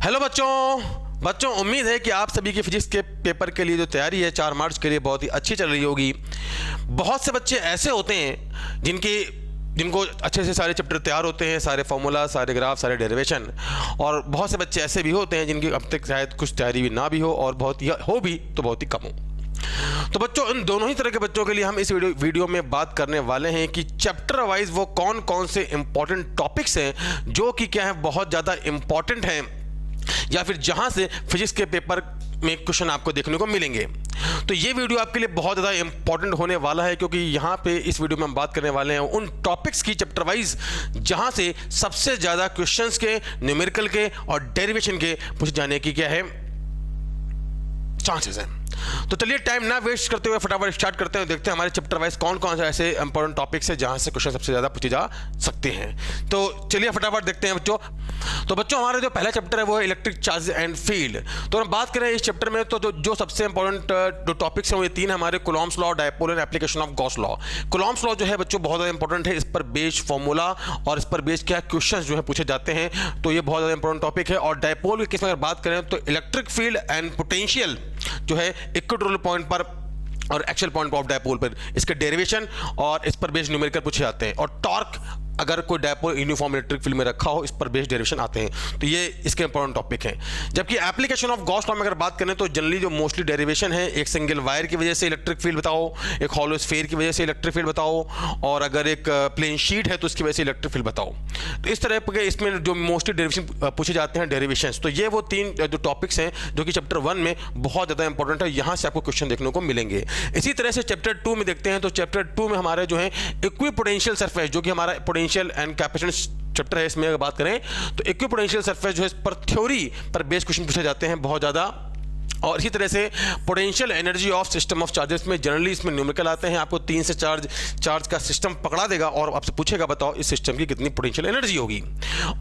Hello बच्चों, उम्मीद है कि आप सभी की फिजिक्स के पेपर के लिए जो तैयारी है 4 मार्च के लिए बहुत ही अच्छी चल रही होगी। बहुत से बच्चे ऐसे होते हैं जिनको अच्छे से सारे चैप्टर तैयार होते हैं, सारे फॉर्मूला, सारे ग्राफ, सारे डेरिवेशन, और बहुत से बच्चे ऐसे भी होते हैं जिनकी अब तक शायद कुछ तैयारी भी ना भी हो और बहुत ही हो भी तो बहुत ही कम हो। तो बच्चों, इन दोनों ही तरह के बच्चों के लिए हम इस वीडियो में बात करने वाले हैं कि चैप्टर वाइज वो कौन कौन से इंपॉर्टेंट टॉपिक्स हैं जो कि क्या है बहुत ज़्यादा इंपॉर्टेंट हैं या फिर जहां से फिजिक्स के पेपर में क्वेश्चन आपको देखने को मिलेंगे। तो ये वीडियो आपके लिए बहुत ज़्यादा इंपॉर्टेंट होने वाला है क्योंकि यहाँ पे इस वीडियो में हम बात करने वाले हैं उन टॉपिक्स की चैप्टर वाइज जहां से सबसे ज़्यादा क्वेश्चंस के, न्यूमेरिकल के और डेरिवेशन के पूछे जाने की क्या है चांसेस हैं। तो चलिए टाइम ना वेस्ट करते हुए फटाफट स्टार्ट करते हैं, देखते हैं हमारे चैप्टर वाइज कौन कौन से ऐसे इंपॉर्टेंट टॉपिक्स हैं जहां से क्वेश्चन सबसे ज़्यादा पूछे जा सकते हैं। तो चलिए फटाफट देखते हैं बच्चों। तो बच्चों, हमारा जो पहला चैप्टर है वो है इलेक्ट्रिक चार्जेस एंड फील्ड। तो हम बात करें इस चैप्टर में तो जो सबसे इंपॉर्टेंट जो टॉपिक्स हैं वो ये 3 हमारे Coulomb's law, dipole and application of Gauss law. Coulomb's law जो है बच्चों बहुत ज़्यादा इंपॉर्टेंट है, इस पर बेस्ड फॉर्मूला और इस पर बेस्ड क्या क्वेश्चन जो है पूछे जाते हैं, तो ये बहुत ज़्यादा इंपॉर्टेंट टॉपिक है। और डायपोल के केस में अगर बात करें तो इलेक्ट्रिक फील्ड एंड पोटेंशियल जो है इक्वेटोरियल पॉइंट पर और एक्चुअल पॉइंट ऑफ डायपोल पर इसके डेरिवेशन और इस पर बेस्ड न्यूमेरिकल पूछे जाते हैं। और टॉर्क अगर कोई डायपोल यूनिफॉर्म इलेक्ट्रिक फील्ड में रखा हो, इस पर बेस्ड डेरिवेशन आते हैं। तो ये इसके इंपॉर्टेंट टॉपिक हैं। जबकि एप्लीकेशन ऑफ गॉस लॉ में अगर बात करें तो जनरली जो मोस्टली डेरिवेशन है, एक सिंगल वायर की वजह से इलेक्ट्रिक फील्ड बताओ, एक हॉलो स्फीयर की वजह से इलेक्ट्रिक फील्ड बताओ, और अगर एक प्लेन शीट है तो उसकी वजह से इलेक्ट्रिक फील्ड बताओ। तो इस तरह के इसमें जो मोस्टली डेरिवेशन पूछे जाते हैं डेरिवेशन। तो ये वो 3 जो टॉपिक्स हैं जो कि चैप्टर 1 में बहुत ज़्यादा इंपॉर्टेंट है, यहाँ से आपको क्वेश्चन देखने को मिलेंगे। इसी तरह से चैप्टर 2 में देखते हैं तो चैप्टर 2 में हमारे जो है इक्विपोटेंशियल सरफेस, जो कि हमारा पोटेंशियल एंड कैपेसिटेंस चैप्टर है, इसमें अगर बात करें तो इक्विपोटेंशियल सरफेस जो है इस पर थ्योरी पर बेस्ड क्वेश्चन पूछे जाते हैं बहुत ज़्यादा। और इसी तरह से potential energy of system of charges में जनरली इसमें न्यूमेरिकल आते हैं। आपको 3 से 4 चार्ज का सिस्टम पकड़ा देगा और आपसे पूछेगा बताओ इस सिस्टम की कितनी पोटेंशियल एनर्जी होगी।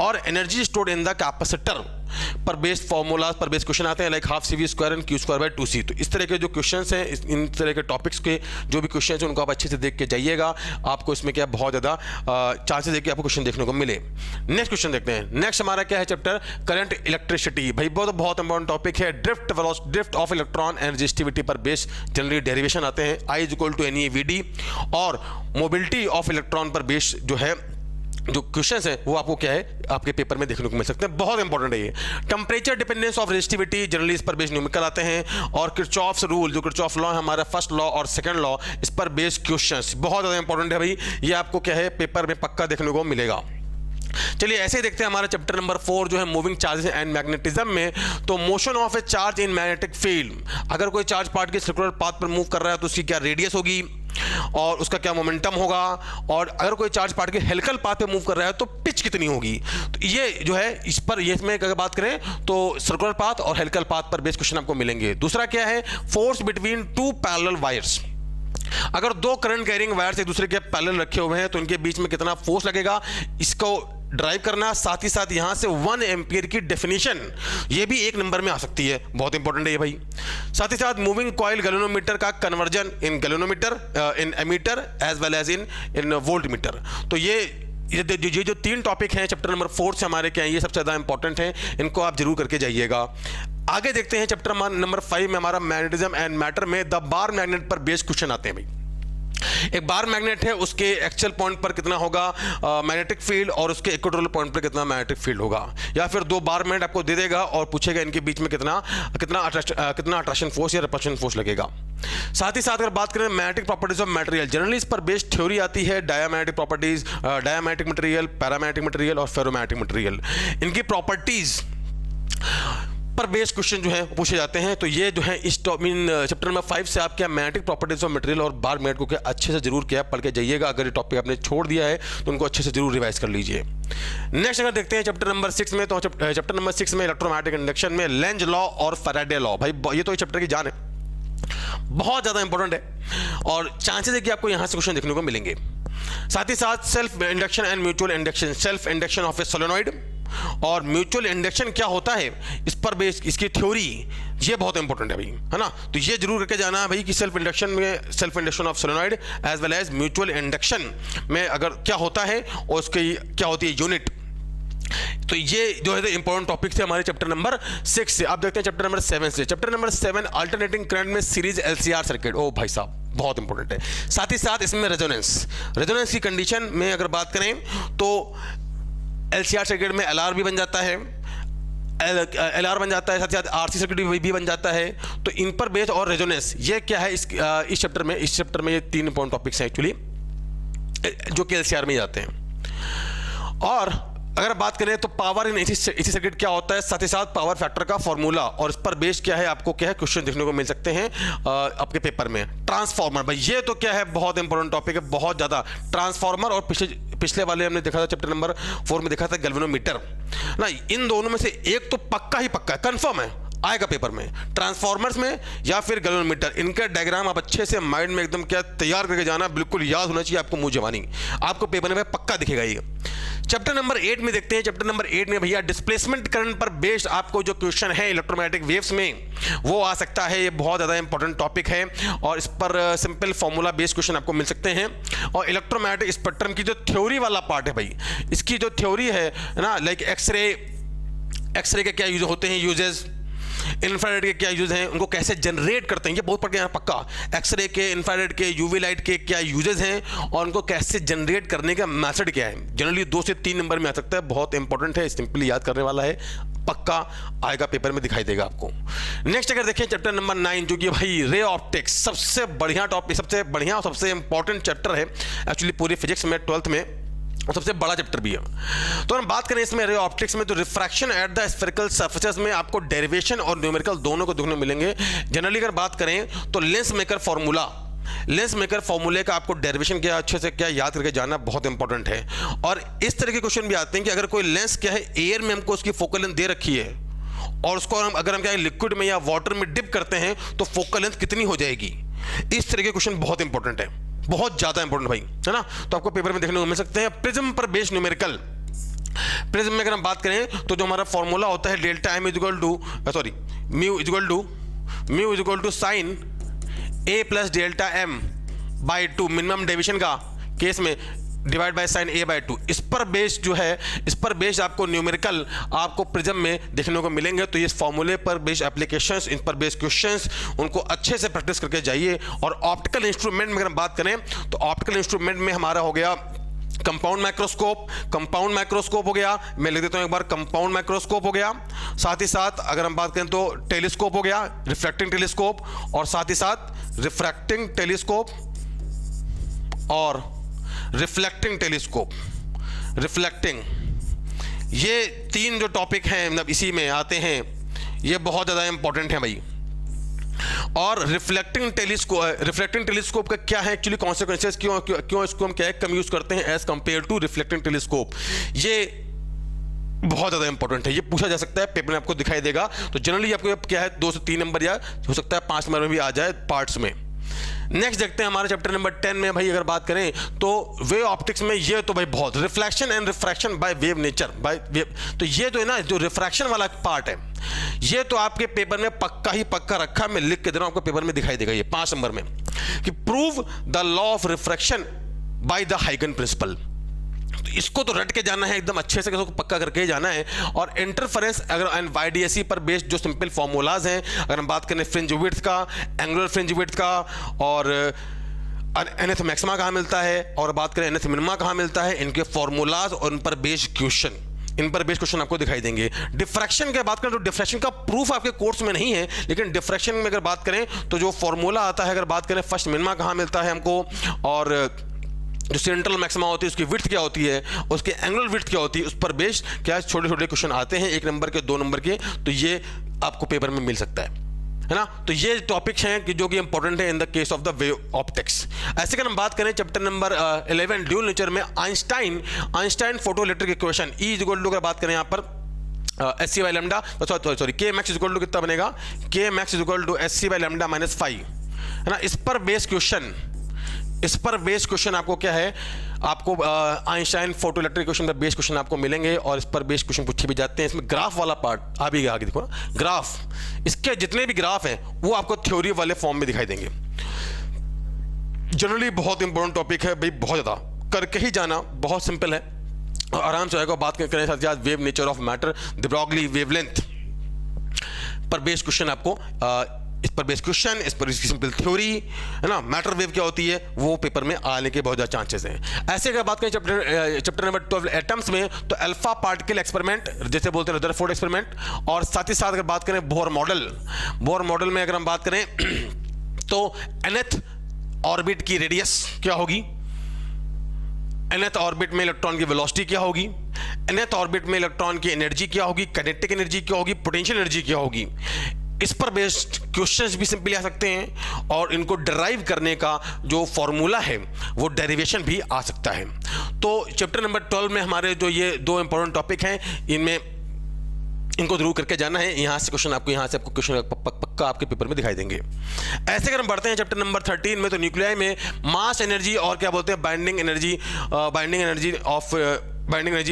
और energy stored in the capacitor पर बेस्ड फॉर्मूलाज पर बेस्ड क्वेश्चन आते हैं, like half CV square and Q square by 2C। तो इस तरह के जो क्वेश्चंस हैं, इन तरह के टॉपिक्स के जो भी क्वेश्चन हैं उनको आप अच्छे से देख के जाइएगा, आपको इसमें क्या बहुत ज़्यादा चांसेस है कि आपको क्वेश्चन देखने को मिले। नेक्स्ट क्वेश्चन देखते हैं। नेक्स्ट हमारा क्या है चैप्टर करंट इलेक्ट्रिसिटी। भाई बहुत इंपॉर्टेंट टॉपिक है। Drift of electron and resistivity पर बेस्ड जनरली डेरिवेशन आते हैं, I = NeVd। और मोबिलिटी ऑफ इलेक्ट्रॉन पर बेस्ड जो है जो क्वेश्चंस हैं वो आपको क्या है आपके पेपर में देखने को मिल सकते हैं, बहुत इंपॉर्टेंट है ये। Temperature dependence of resistivity generally इस पर बेस्ड न्यूमेरिकल आते हैं। और किरचॉफ्स रूल, जो किरचॉफ लॉ है हमारा फर्स्ट लॉ और सेकंड लॉ, इस पर बेस्ड क्वेश्चंस बहुत ज़्यादा इंपॉर्टेंट है भाई, ये आपको क्या है पेपर में पक्का देखने को मिलेगा। चलिए ऐसे ही देखते हैं हमारा चैप्टर नंबर 4 जो है मूविंग चार्जेस एंड मैग्नेटिज्म में। तो motion of A charge in magnetic field, अगर कोई चार्ज पार्टिकल सर्कुलर पाथ पर मूव कर रहा है तो उसकी क्या रेडियस होगी और उसका क्या मोमेंटम होगा, और अगर कोई चार्ज पार्टिकल हेलिकल पाथ पे मूव कर रहा है तो पिच कितनी होगी। तो ये जो है इस पर ये इसमें अगर बात करें तो सर्कुलर पाथ और हेलिकल पाथ पर बेस्ड क्वेश्चन आपको मिलेंगे। दूसरा क्या है फोर्स बिटवीन 2 पैरेलल वायर्स, अगर 2 करंट कैरिंग वायर्स एक दूसरे के पैरेलल रखे हुए हैं तो इनके बीच में कितना फोर्स लगेगा, इसको ड्राइव करना। साथ ही साथ यहां से 1 एम्पियर की डेफिनेशन ये भी एक नंबर में आ सकती है, बहुत इंपॉर्टेंट है ये भाई। साथ ही साथ मूविंग कॉइल गैल्वेनोमीटर का conversion in galvanometer in ammeter as well as in voltmeter. तो ये जो 3 टॉपिक हैं चैप्टर नंबर 4 से हमारे क्या है ये सबसे ज़्यादा इंपॉर्टेंट हैं, इनको आप जरूर करके जाइएगा। आगे देखते हैं चैप्टर नंबर 5 में हमारा मैग्नेटिज्म एंड मैटर में द बार मैग्नेट पर बेस्ड क्वेश्चन आते हैं भाई। एक बार मैग्नेट है, उसके एक्चुअल पॉइंट पर कितना होगा मैग्नेटिक फील्ड और उसके इक्वेटोरियल पॉइंट पर कितना मैग्नेटिक फील्ड होगा, या फिर 2 बार मैग्नेट आपको दे देगा और पूछेगा इनके बीच में कितना अट्रैक्शन फोर्स या रिपल्शन फोर्स लगेगा। साथ ही साथ अगर बात करें magnetic properties of material, generally इस पर बेस्ड थ्योरी आती है diamagnetic properties, diamagnetic material, paramagnetic material और फेरोमैग्नेटिक मटेरियल, इनकी प्रॉपर्टीज पर बेस्ड क्वेश्चन जो है पूछे जाते हैं। तो ये जो है इस चैप्टर नंबर 5 से आप क्या मैग्नेटिक प्रॉपर्टीज ऑफ मटेरियल और बार मैग्नेट को क्या अच्छे से जरूर क्या पढ़ के जाइएगा। अगर ये टॉपिक आपने छोड़ दिया है तो उनको अच्छे से जरूर रिवाइज कर लीजिए। नेक्स्ट अगर देखते हैं चैप्टर नंबर 6 में, तो चैप्टर नंबर 6 में इलेक्ट्रोमैग्नेटिक इंडक्शन में लेंज लॉ और फैराडे लॉ। भाई ये तो चैप्टर की जान है, बहुत ज्यादा इंपॉर्टेंट है और चांसेस है कि आपको यहां से क्वेश्चन देखने को मिलेंगे। साथ ही साथ self induction and mutual induction, self induction of A solenoid और म्यूचुअल इंडक्शन क्या होता है इस पर बेस्ड इसकी थ्योरी, ये बहुत इंपॉर्टेंट है भाई, है ना। तो ये जरूर करके जाना है भाई कि सेल्फ इंडक्शन में self induction of solenoid as well as mutual induction में अगर क्या होता है और उसकी क्या होती है यूनिट, तो ये जो है इंपॉर्टेंट टॉपिक थे हमारे चैप्टर नंबर 6 से। अब देखते हैं चैप्टर नंबर 7 से। चैप्टर नंबर 7 अल्टरनेटिंग करंट में सीरीज एलसीआर सर्किट। ओ भाई साहब बहुत इंपॉर्टेंट है। साथ ही साथ इसमें रेजोनेंस की कंडीशन में अगर बात करें तो एलसीआर सर्किट में एलआर भी बन जाता है, एलआर बन जाता है, साथ ही साथ आरसी सर्किट भी बन जाता है। तो इन पर बेस और रेजोनेंस ये क्या है इस चैप्टर में ये 3 इंपॉर्टेंट टॉपिक्स हैं एक्चुअली जो कि एलसीआर में जाते हैं। और अगर बात करें तो पावर इन एसी सर्किट क्या होता है, साथ ही साथ पावर फैक्टर का फॉर्मूला, और इस पर बेस्ड क्या है आपको क्या है क्वेश्चन देखने को मिल सकते हैं आपके पेपर में। ट्रांसफार्मर भाई ये तो क्या है बहुत इंपॉर्टेंट टॉपिक है, बहुत ज्यादा। ट्रांसफार्मर और पिछले वाले हमने देखा था चैप्टर नंबर 4 में देखा था गैल्वेनोमीटर ना, इन दोनों में से एक तो पक्का ही पक्का कंफर्म है आएगा पेपर में, ट्रांसफार्मर्स में या फिर गैल्वेनोमीटर। इनका डायग्राम आप अच्छे से माइंड में एकदम क्या तैयार करके जाना, बिल्कुल याद होना चाहिए आपको, मुंह जवानी आपको पेपर में पक्का दिखेगा ये। चैप्टर नंबर 8 में देखते हैं। चैप्टर नंबर 8 में भैया डिस्प्लेसमेंट करंट पर बेस्ड आपको जो क्वेश्चन है इलेक्ट्रोमैग्नेटिक वेव्स में वो आ सकता है। ये बहुत ज़्यादा इंपॉर्टेंट टॉपिक है और इस पर सिंपल फॉर्मूला बेस्ड क्वेश्चन आपको मिल सकते हैं। और इलेक्ट्रोमैग्नेटिक स्पेक्ट्रम की जो थ्योरी वाला पार्ट है भाई, इसकी जो थ्योरी है ना, लाइक एक्सरे के क्या यूज होते हैं, यूजेस, इंफ्रारेड के क्या यूज हैं, उनको कैसे जनरेट करते हैं, ये बहुत पक्का। एक्सरे के, इंफ्रारेड के, यूवी लाइट के क्या यूजेस हैं और उनको कैसे जनरेट करने का मेथड क्या है। जनरली 2 से 3 नंबर में आ सकता है, बहुत इंपॉर्टेंट है, सिंपली याद करने वाला है, पक्का आएगा पेपर में, दिखाई देगा आपको। नेक्स्ट अगर देखें चैप्टर नंबर 9 जो कि भाई रे ऑप्टिक्स, सबसे बढ़िया टॉपिक, सबसे बढ़िया और सबसे इंपॉर्टेंट चैप्टर है एक्चुअली पूरी फिजिक्स में 12th में, और सबसे बड़ा चैप्टर भी है। तो हम बात करें इसमें रे ऑप्टिक्स में, तो refraction at the spherical surfaces में आपको डेरिवेशन और न्यूमेरिकल दोनों को देखने मिलेंगे। जनरली अगर बात करें तो लेंस मेकर फॉर्मूले का आपको डेरिवेशन क्या अच्छे से क्या याद करके जाना बहुत इंपॉर्टेंट है। और इस तरह के क्वेश्चन भी आते हैं कि अगर कोई लेंस क्या है एयर में हमको उसकी फोकल लेंथ दे रखी है और उसको अगर हम क्या लिक्विड में या वाटर में डिप करते हैं तो फोकल लेंथ कितनी हो जाएगी, इस तरह के क्वेश्चन बहुत इंपॉर्टेंट है, बहुत ज्यादा इंपॉर्टेंट भाई, है ना। तो आपको पेपर में देखने को मिल सकते हैं। प्रिज्म पर बेस्ड न्यूमेरिकल, प्रिज्म में अगर हम बात करें तो जो हमारा फॉर्मूला होता है delta M equal to mu equal to sine A plus delta M by 2, minimum deviation का केस में divide by sine A by 2। इस पर बेस्ड आपको न्यूमेरिकल आपको प्रिज्म में देखने को मिलेंगे। तो ये फॉर्मूले पर बेस्ड एप्लीकेशंस, इन पर बेस्ड क्वेश्चंस, उनको अच्छे से प्रैक्टिस करके जाइए। और ऑप्टिकल इंस्ट्रूमेंट में अगर हम बात करें तो ऑप्टिकल इंस्ट्रूमेंट में हमारा हो गया कंपाउंड माइक्रोस्कोप हो गया, मैं लिख देता हूं एक बार, कंपाउंड माइक्रोस्कोप हो गया। साथ ही साथ अगर हम बात करें तो टेलीस्कोप हो गया, रिफ्रैक्टिंग टेलीस्कोप, और साथ ही साथ रिफ्रैक्टिंग टेलीस्कोप और रिफ्लेक्टिंग टेलीस्कोप। ये 3 जो टॉपिक हैं मतलब इसी में आते हैं, ये बहुत ज़्यादा इंपॉर्टेंट है भाई। और रिफ्लेक्टिंग टेलीस्कोप का क्या है एक्चुअली कॉन्सिक्वेंसेस, क्यों इसको हम क्या है कम यूज करते हैं as compare to reflecting telescope, ये बहुत ज़्यादा इंपॉर्टेंट है, ये पूछा जा सकता है पेपर में, आपको दिखाई देगा। तो जनरली आपको क्या है 2 से 3 नंबर या हो सकता है 5 नंबर में भी आ जाए पार्ट्स में। नेक्स्ट देखते हैं हमारे चैप्टर नंबर 10 में भाई अगर बात करें तो वेव ऑप्टिक्स में ये तो भाई बहुत reflection and refraction by wave nature, by wave. तो ये जो है ना जो रिफ्रैक्शन वाला पार्ट है ये तो आपके पेपर में पक्का रखा, मैं लिख के दे रहा हूं आपको, पेपर में दिखाई देगा ये 5 नंबर में, कि prove the law of refraction by the हाइगन प्रिंसिपल। तो इसको तो रट के जाना है एकदम अच्छे से, इसको पक्का करके जाना है। और इंटरफेरेंस अगर वाईडीएसई पर बेस्ड जो सिंपल फॉर्मूलाज हैं, अगर हम बात करें फ्रिंज विड्थ का, एंगुलर फ्रिंज विड्थ का, और एनएथ मैक्सिमा कहाँ मिलता है, और बात करें एनएथ मिनिमा कहाँ मिलता है, इनके फॉर्मूलाज और उन पर बेस्ड क्वेश्चन आपको दिखाई देंगे। डिफ्रैक्शन की बात करें तो डिफ्रैक्शन का प्रूफ आपके कोर्स में नहीं है, लेकिन डिफ्रैक्शन में अगर बात करें तो जो फॉर्मूला आता है, अगर बात करें फर्स्ट मिनिमा कहाँ मिलता है हमको, और जो सेंट्रल मैक्सिमा होती है उसकी विड्थ क्या होती है, उसके एंगुलर विड्थ क्या होती है, उस पर बेस्ड क्या छोटे क्वेश्चन आते हैं 1 नंबर के 2 नंबर के, तो ये आपको पेपर में मिल सकता है ना। तो ये टॉपिक्स हैं कि जो कि इंपॉर्टेंट है in the case of the wave optics. ऐसे अगर हम बात करें चैप्टर नंबर 11 ड्यूल नेचर में Einstein photo electric equation E equal to, अगर बात करें यहाँ पर S C by lambda, sorry K max equal to कितना बनेगा, K max equal to S C by lambda minus 5, है ना। इस पर बेस्ड क्वेश्चन आपको क्या है, आपको आइंस्टाइन फोटो इलेक्ट्रिक क्वेश्चन पर बेस्ड क्वेश्चन आपको मिलेंगे, और इस पर बेस्ड क्वेश्चन पूछे भी जाते हैं। इसमें ग्राफ वाला पार्ट आगे देखो ना, ग्राफ, इसके जितने भी ग्राफ हैं वो आपको थ्योरी वाले फॉर्म में दिखाई देंगे। जनरली बहुत इंपॉर्टेंट टॉपिक है भाई, बहुत ज़्यादा करके ही जाना, बहुत सिंपल है, आराम से आएगा। बात करें साथ ही साथ wave nature of matter, the Broglie wavelength पर बेस्ड क्वेश्चन आपको इस पर बेस्ड क्वेश्चन, इस पर सिंपल थ्योरी है ना, मैटर वेव क्या होती है वो पेपर में आने के बहुत ज़्यादा चांसेस हैं। ऐसे अगर बात करें चैप्टर नंबर 12 एटम्स में, तो अल्फा पार्टिकल एक्सपेरिमेंट जैसे बोलते हैं रदरफोर्ड एक्सपेरिमेंट, और साथ ही साथ अगर बात करें बोर मॉडल में अगर हम बात करें तो nth ऑर्बिट की रेडियस क्या होगी, nth ऑर्बिट में इलेक्ट्रॉन की वेलोसिटी क्या होगी, nth ऑर्बिट में इलेक्ट्रॉन की एनर्जी क्या होगी, काइनेटिक एनर्जी क्या होगी, पोटेंशियल एनर्जी क्या होगी। इस पर बेस्ड क्वेश्चंस भी सिंपली आ सकते हैं, और इनको डराइव करने का जो फॉर्मूला है वो डेरिवेशन भी आ सकता है। तो चैप्टर नंबर 12 में हमारे जो ये 2 इंपॉर्टेंट टॉपिक हैं, इनमें इनको जरूर करके जाना है। यहाँ से आपको क्वेश्चन पक्का आपके पेपर में दिखाई देंगे। ऐसे अगर हम बढ़ते हैं चैप्टर नंबर 13 में, तो न्यूक्लियाई में मास एनर्जी और क्या बोलते हैं बाइंडिंग एनर्जी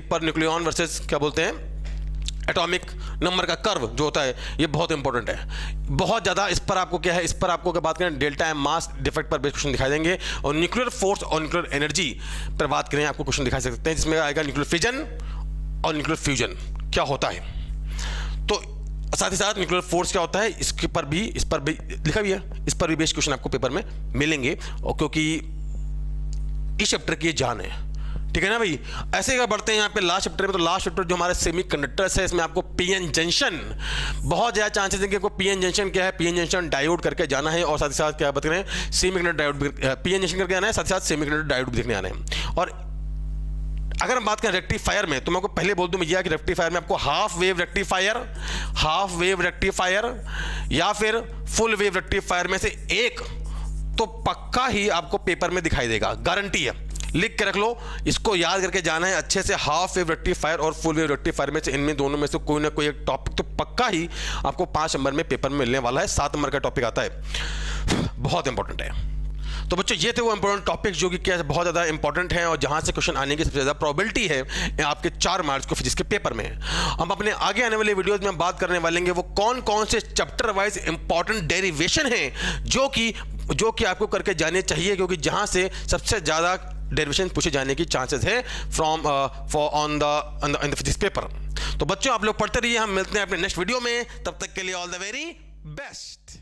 पर न्यूक्लियॉन वर्सेस क्या बोलते हैं एटॉमिक नंबर का कर्व जो होता है, ये बहुत इंपॉर्टेंट है, बहुत ज़्यादा। इस पर आपको क्या है, इस पर आपको क्या बात करें डेल्टा एम मास डिफेक्ट पर बेस्ड क्वेश्चन दिखाई देंगे, और न्यूक्लियर फोर्स और न्यूक्लियर एनर्जी पर बात करें आपको क्वेश्चन दिखा सकते हैं, जिसमें आएगा न्यूक्लियर फिजन और न्यूक्लियर फ्यूजन क्या होता है। तो साथ ही साथ न्यूक्लियर फोर्स क्या होता है, इस पर भी लिखा भी है, इस पर भी बेस्ड क्वेश्चन आपको पेपर में मिलेंगे, और क्योंकि इस चैप्टर की जान है, ठीक है ना भाई। ऐसे अगर बढ़ते हैं यहाँ पे लास्ट चैप्टर में, तो लास्ट चैप्टर जो हमारे सेमीकंडक्टर्स है, इसमें आपको पीएन जंक्शन बहुत ज़्यादा चांसेस हैं कि आपको पीएन जंक्शन क्या है, पीएन जंक्शन डायोड करके जाना है, और साथ ही साथ क्या बता रहे हैं सेमीकंडक्टर डायोड, पीएन जंक्शन करके आना है, साथ ही साथ सेमीकंडक्टर डायोड भी देखने आना है। और अगर हम बात करें रेक्टिफायर में, तो मैं आपको पहले बोल दूं भैया कि रेक्टिफायर में आपको हाफ वेव रेक्टिफायर या फिर फुल वेव रेक्टिफायर में से एक तो पक्का ही आपको पेपर में दिखाई देगा, गारंटी है, लिख के रख लो, इसको याद करके जाना है अच्छे से। हाफ वेव रेक्टिफायर और फुल वेव रेक्टिफायर में से, इनमें दोनों में से कोई ना कोई एक टॉपिक तो पक्का ही आपको 5 नंबर में पेपर में मिलने वाला है। 7 नंबर का टॉपिक आता है, बहुत इंपॉर्टेंट है। तो बच्चों ये थे वो इंपॉर्टेंट टॉपिक्स जो कि क्या बहुत ज़्यादा इंपॉर्टेंट हैं, और जहां से क्वेश्चन आने की सबसे ज़्यादा प्रोबेबिलिटी है आपके 4 मार्च को फिजिक्स के पेपर में। हम अपने आगे आने वाले वीडियोस में बात करने वाले हैं वो कौन कौन से चैप्टर वाइज इंपॉर्टेंट डेरिवेशन हैं जो कि आपको करके जाने चाहिए, क्योंकि जहां से सबसे ज़्यादा डेरिवेशन पूछे जाने की चांसेस है ऑन द फिजिक्स पेपर। तो बच्चों आप लोग पढ़ते रहिए, हम मिलते हैं अपने नेक्स्ट वीडियो में, तब तक के लिए ऑल द वेरी बेस्ट।